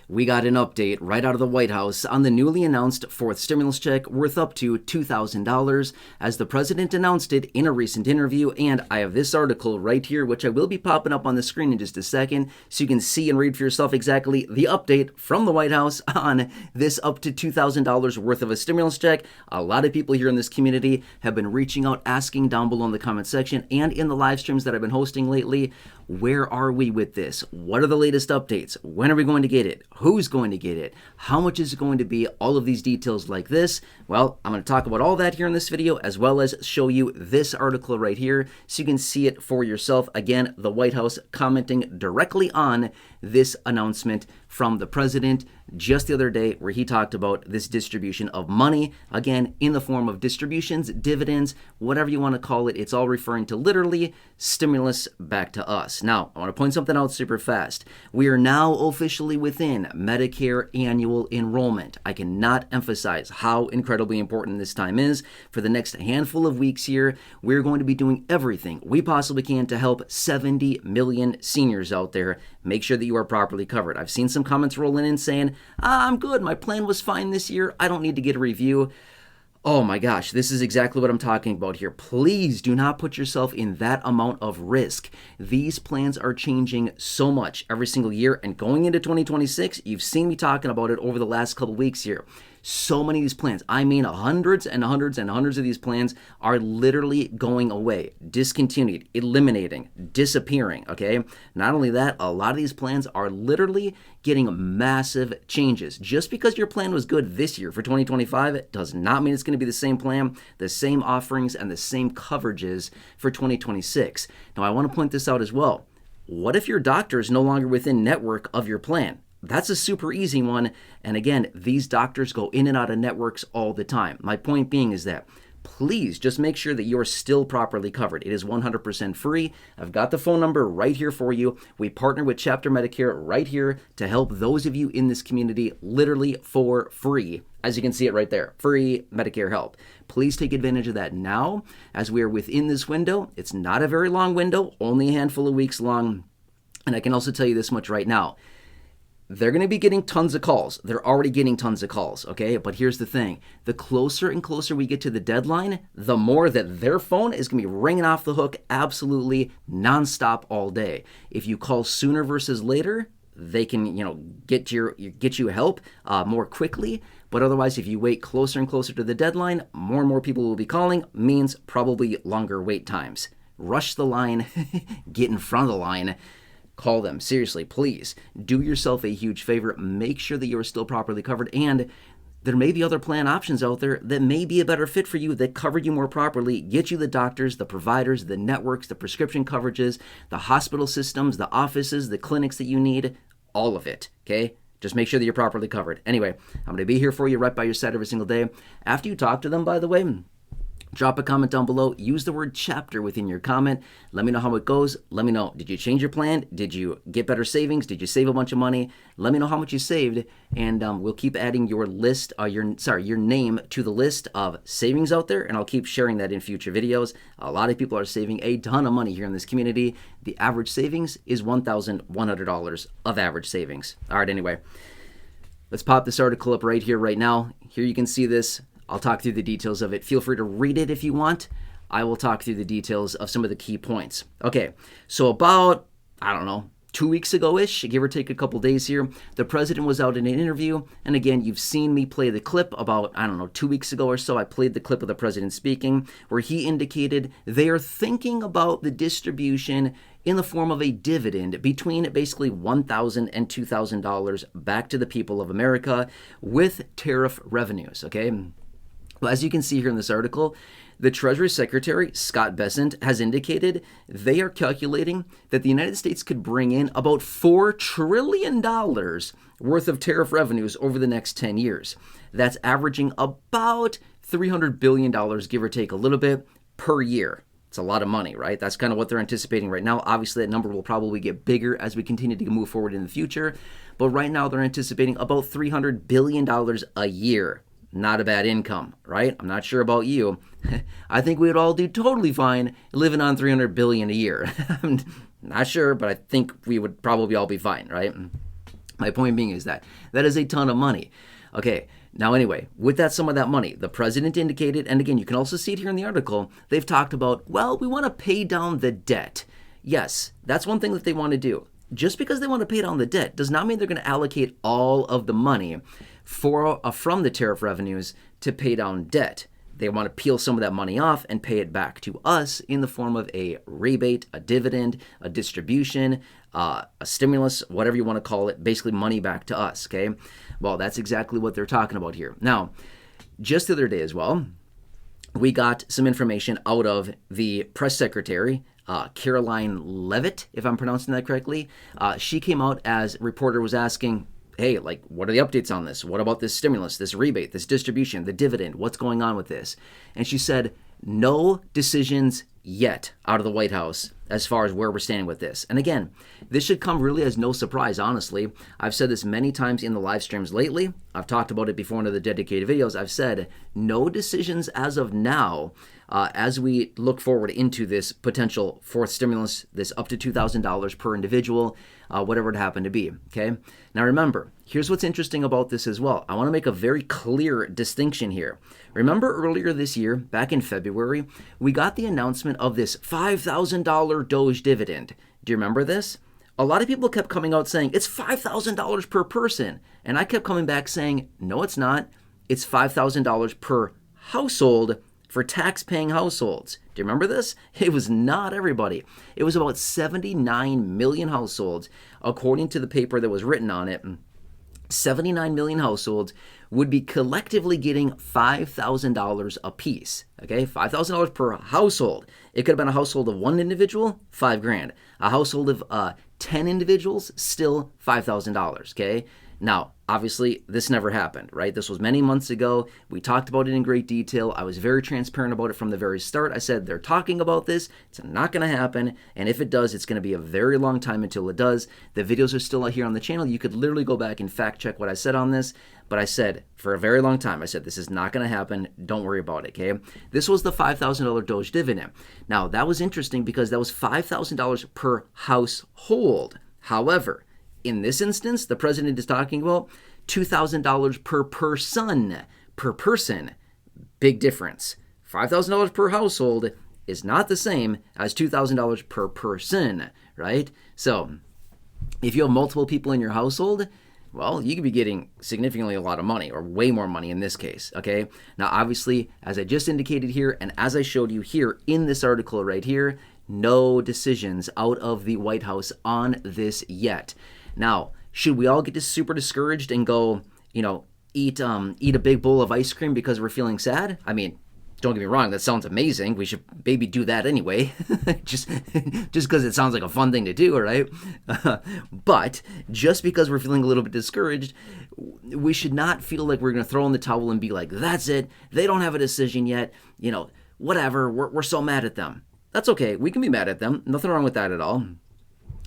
We got an update right out of the White House on the newly announced fourth stimulus check worth up to $2,000, as the president announced it in a recent interview. And I have this article right here, which I will be popping up on the screen in just a second, so you can see and read for yourself exactly the update from the White House on this up to $2,000 worth of a stimulus check. A lot of people here in this community have been reaching out, asking down below in the comment section and in the live streams that I've been hosting lately, where are we with this? What are the latest updates? When are we going to get it? Who's going to get it? How much is it going to be? All of these details like this. Well, I'm going to talk about all that here in this video, as well as show you this article right here so you can see it for yourself. Again, the White House commenting directly on this announcement from the president just the other day, where he talked about this distribution of money, again, in the form of distributions, dividends, whatever you want to call it. It's all referring to literally stimulus back to us. Now, I want to point something out super fast. We are now officially within Medicare Annual Enrollment. I cannot emphasize how incredibly important this time is. For the next handful of weeks here, we're going to be doing everything we possibly can to help 70 million seniors out there. Make sure that you are properly covered. I've seen some comments rolling in saying, I'm good, my plan was fine this year, I don't need to get a review. Oh my gosh, this is exactly what I'm talking about here. Please do not put yourself in that amount of risk. These plans are changing so much every single year, and going into 2026, you've seen me talking about it over the last couple weeks here. So many of these plans, I mean hundreds and hundreds and hundreds of these plans are literally going away, discontinued, eliminating, disappearing, okay? Not only that, a lot of these plans are literally getting massive changes. Just because your plan was good this year for 2025, it does not mean it's going to be the same plan, the same offerings, and the same coverages for 2026. Now, I want to point this out as well. What if your doctor is no longer within network of your plan? That's a super easy one. And again, these doctors go in and out of networks all the time. My point being is that please just make sure that you're still properly covered. It is 100% free. I've got the phone number right here for you. We partner with Chapter Medicare right here to help those of you in this community literally for free. As you can see it right there, free Medicare help. Please take advantage of that now, as we are within this window. It's not a very long window, only a handful of weeks long. And I can also tell you this much right now. They're going to be getting tons of calls. They're already getting tons of calls, okay? But here's the thing. The closer and closer we get to the deadline, the more that their phone is going to be ringing off the hook absolutely nonstop all day. If you call sooner versus later, they can, get you help more quickly. But otherwise, if you wait closer and closer to the deadline, more and more people will be calling, means probably longer wait times. Rush the line, get in front of the line. Call them. Seriously, please do yourself a huge favor. Make sure that you are still properly covered, and there may be other plan options out there that may be a better fit for you, that cover you more properly, get you the doctors, the providers, the networks, the prescription coverages, the hospital systems, the offices, the clinics that you need, all of it, okay? Just make sure that you're properly covered. Anyway, I'm going to be here for you right by your side every single day. After you talk to them, by the way, drop a comment down below. Use the word chapter within your comment. Let me know how it goes. Let me know, did you change your plan? Did you get better savings? Did you save a bunch of money? Let me know how much you saved, and we'll keep adding your list, your name to the list of savings out there, and I'll keep sharing that in future videos. A lot of people are saving a ton of money here in this community. The average savings is $1,100 of average savings. All right, anyway, let's pop this article up right here, right now. Here you can see this. I'll talk through the details of it. Feel free to read it if you want. I will talk through the details of some of the key points. Okay, so about, 2 weeks ago-ish, give or take a couple days here, the president was out in an interview, and again, you've seen me play the clip about, 2 weeks ago or so. I played the clip of the president speaking, where he indicated they are thinking about the distribution in the form of a dividend between basically $1,000 and $2,000 back to the people of America with tariff revenues, okay? Well, as you can see here in this article, the Treasury Secretary, Scott Bessent, has indicated they are calculating that the United States could bring in about $4 trillion worth of tariff revenues over the next 10 years. That's averaging about $300 billion, give or take a little bit, per year. It's a lot of money, right? That's kind of what they're anticipating right now. Obviously, that number will probably get bigger as we continue to move forward in the future. But right now, they're anticipating about $300 billion a year. Not a bad income, right? I'm not sure about you. I think we would all do totally fine living on $300 billion a year. I'm not sure, but I think we would probably all be fine, right? My point being is that that is a ton of money. Okay, now anyway, with that some of that money, the president indicated, and again, you can also see it here in the article, they've talked about, well, we want to pay down the debt. Yes, that's one thing that they want to do. Just because they want to pay down the debt does not mean they're going to allocate all of the money from the tariff revenues to pay down debt. They want to peel some of that money off and pay it back to us in the form of a rebate, a dividend, a distribution, a stimulus, whatever you want to call it, basically money back to us, okay? Well, that's exactly what they're talking about here. Now, just the other day as well, we got some information out of the press secretary, Caroline Levitt, if I'm pronouncing that correctly. She came out as a reporter was asking, hey, like, what are the updates on this? What about this stimulus, this rebate, this distribution, the dividend? What's going on with this? And she said, no decisions yet out of the White House as far as where we're standing with this. And again, this should come really as no surprise, honestly. I've said this many times in the live streams lately. I've talked about it before in the dedicated videos. I've said no decisions as of now as we look forward into this potential fourth stimulus, this up to $2,000 per individual, whatever it happened to be, okay? Now remember, here's what's interesting about this as well. I want to make a very clear distinction here. Remember earlier this year, back in February, we got the announcement of this $5,000 Doge dividend. Do you remember this? A lot of people kept coming out saying, it's $5,000 per person. And I kept coming back saying, no, it's not. It's $5,000 per household for tax-paying households. Do you remember this? It was not everybody. It was about 79 million households, according to the paper that was written on it. 79 million households would be collectively getting $5,000 a piece. Okay, $5,000 per household. It could have been a household of one individual, $5,000. A household of 10 individuals, still $5,000. Okay. Now, obviously, this never happened, right? This was many months ago. We talked about it in great detail. I was very transparent about it from the very start. I said, they're talking about this. It's not going to happen. And if it does, it's going to be a very long time until it does. The videos are still out here on the channel. You could literally go back and fact check what I said on this. But I said, for a very long time, I said, this is not going to happen. Don't worry about it, okay? This was the $5,000 Doge dividend. Now, that was interesting because that was $5,000 per household. However, in this instance, the president is talking about $2,000 per person. Big difference. $5,000 per household is not the same as $2,000 per person, right? So if you have multiple people in your household, well, you could be getting significantly a lot of money, or way more money in this case, okay? Now, obviously, as I just indicated here, and as I showed you here in this article right here, no decisions out of the White House on this yet. Now, should we all get super discouraged and go, eat a big bowl of ice cream because we're feeling sad? I mean, don't get me wrong, that sounds amazing. We should maybe do that anyway, just because it sounds like a fun thing to do, right? But just because we're feeling a little bit discouraged, we should not feel like we're going to throw in the towel and be like, that's it, they don't have a decision yet, whatever, we're so mad at them. That's okay, we can be mad at them, nothing wrong with that at all.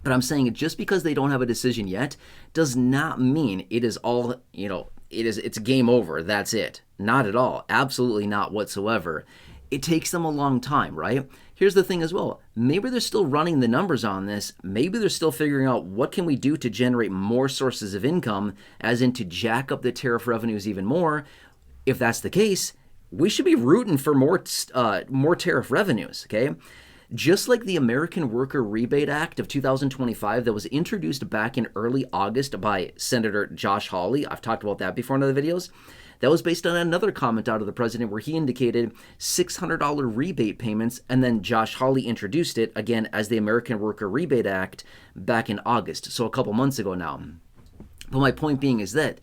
But I'm saying just because they don't have a decision yet does not mean it is all, it's game over. That's it. Not at all. Absolutely not whatsoever. It takes them a long time, right? Here's the thing as well. Maybe they're still running the numbers on this. Maybe they're still figuring out what can we do to generate more sources of income, as in to jack up the tariff revenues even more. If that's the case, we should be rooting for more tariff revenues, okay? Just like the American Worker Rebate Act of 2025 that was introduced back in early August by Senator Josh Hawley, I've talked about that before in other videos, that was based on another comment out of the president where he indicated $600 rebate payments, and then Josh Hawley introduced it again as the American Worker Rebate Act back in August, so a couple months ago now. But my point being is that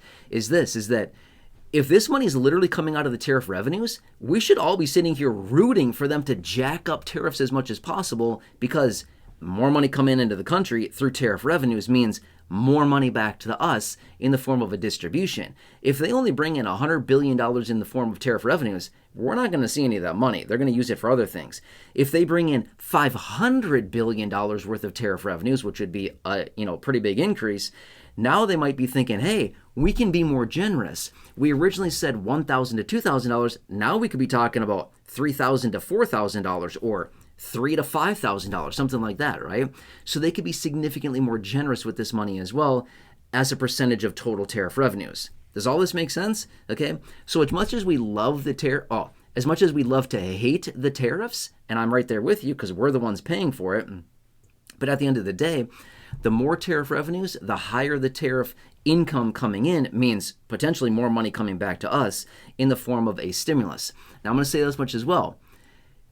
if this money is literally coming out of the tariff revenues, we should all be sitting here rooting for them to jack up tariffs as much as possible, because more money coming into the country through tariff revenues means more money back to us in the form of a distribution. If they only bring in $100 billion in the form of tariff revenues, we're not going to see any of that money. They're going to use it for other things. If they bring in $500 billion worth of tariff revenues, which would be a pretty big increase, now they might be thinking, hey, we can be more generous. We originally said $1,000 to $2,000. Now we could be talking about $3,000 to $4,000 or $3,000 to $5,000, something like that, right? So they could be significantly more generous with this money as well. as a percentage of total tariff revenues. Does all this make sense? Okay, so as much as we love as much as we love to hate the tariffs, and I'm right there with you because we're the ones paying for it, but at the end of the day, the more tariff revenues, the higher the tariff income coming in means potentially more money coming back to us in the form of a stimulus. Now I'm going to say this much as well.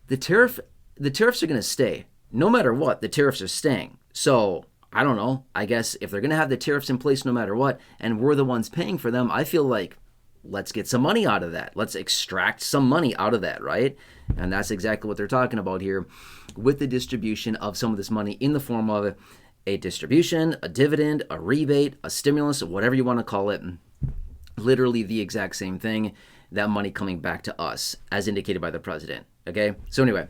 The tariffs are going to stay. No matter what, the tariffs are staying. So I don't know. I guess if they're going to have the tariffs in place no matter what, and we're the ones paying for them, I feel like let's get some money out of that. Let's extract some money out of that, right? And that's exactly what they're talking about here with the distribution of some of this money in the form of a distribution, a dividend, a rebate, a stimulus, whatever you want to call it. Literally the exact same thing, that money coming back to us as indicated by the president. Okay? So anyway,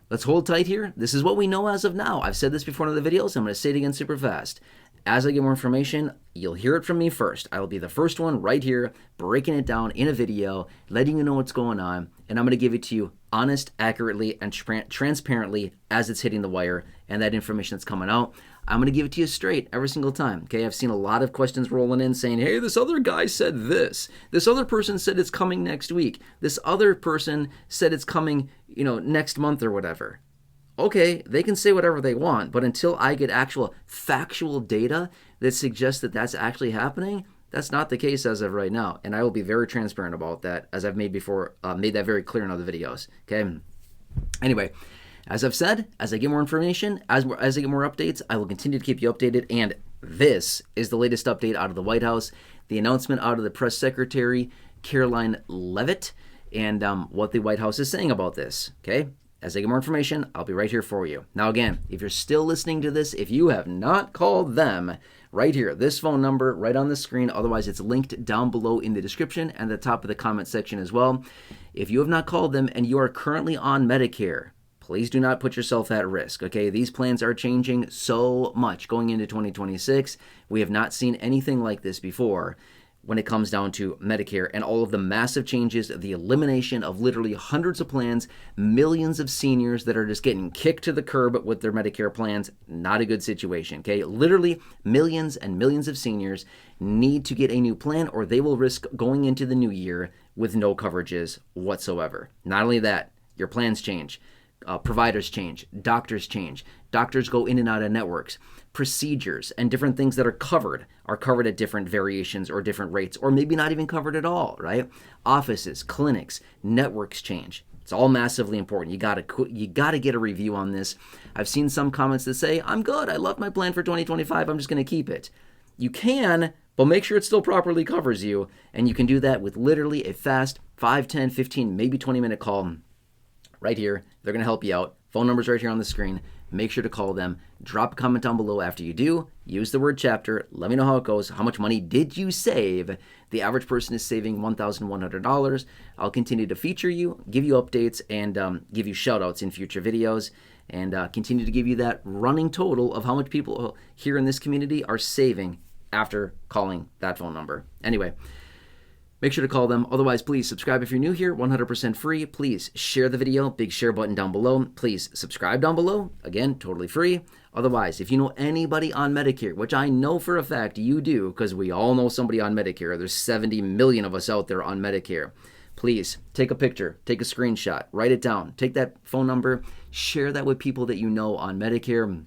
let's hold tight here. This is what we know as of now. I've said this before in other videos. I'm going to say it again super fast. As I get more information, you'll hear it from me first. I will be the first one right here, breaking it down in a video, letting you know what's going on, and I'm going to give it to you honest, accurately, and transparently as it's hitting the wire and that information that's coming out. I'm going to give it to you straight every single time. Okay, I've seen a lot of questions rolling in saying, hey, this other guy said this. This other person said it's coming next week. This other person said it's coming, next month or whatever. Okay, they can say whatever they want, but until I get actual factual data that suggests that that's actually happening, that's not the case as of right now. And I will be very transparent about that, as I've made that very clear in other videos. Okay. Anyway, as I've said, as I get more information, as I get more updates, I will continue to keep you updated. And this is the latest update out of the White House, the announcement out of the press secretary, Caroline Leavitt, and what the White House is saying about this. Okay. As I get more information, I'll be right here for you. Now again, if you're still listening to this, if you have not called them, right here, this phone number right on the screen, otherwise it's linked down below in the description and the top of the comment section as well. If you have not called them and you are currently on Medicare, please do not put yourself at risk, okay? These plans are changing so much going into 2026. We have not seen anything like this before when it comes down to Medicare and all of the massive changes, the elimination of literally hundreds of plans, millions of seniors that are just getting kicked to the curb with their Medicare plans. Not a good situation, okay? Literally millions and millions of seniors need to get a new plan or they will risk going into the new year with no coverages whatsoever. Not only that, your plans change. Providers change, doctors go in and out of networks, procedures and different things that are covered at different variations or different rates, or maybe not even covered at all, right? Offices, clinics, networks change. It's all massively important. You gotta get a review on this. I've seen some comments that say, I'm good, I love my plan for 2025, I'm just gonna keep it. You can, but make sure it still properly covers you, and you can do that with literally a fast 5, 10, 15, maybe 20-minute call right here. They're going to help you out. Phone number's right here on the screen. Make sure to call them. Drop a comment down below after you do. Use the word chapter. Let me know how it goes. How much money did you save? The average person is saving $1,100. I'll continue to feature you, give you updates, and give you shout outs in future videos, and continue to give you that running total of how much people here in this community are saving after calling that phone number. Anyway, make sure to call them. Otherwise, please subscribe if you're new here, 100% free. Please share the video, big share button down below. Please subscribe down below, again, totally free. Otherwise, if you know anybody on Medicare, which I know for a fact you do, because we all know somebody on Medicare, there's 70 million of us out there on Medicare, please take a picture, take a screenshot, write it down, take that phone number, share that with people that you know on Medicare,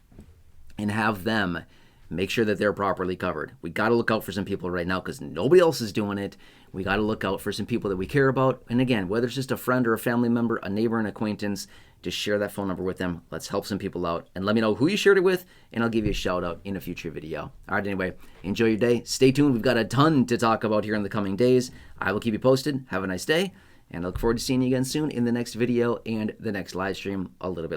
and have them make sure that they're properly covered. We got to look out for some people right now because nobody else is doing it. We got to look out for some people that we care about. And again, whether it's just a friend or a family member, a neighbor, an acquaintance, just share that phone number with them. Let's help some people out. And let me know who you shared it with, and I'll give you a shout out in a future video. All right, anyway, enjoy your day. Stay tuned. We've got a ton to talk about here in the coming days. I will keep you posted. Have a nice day, and I look forward to seeing you again soon in the next video and the next live stream a little bit later.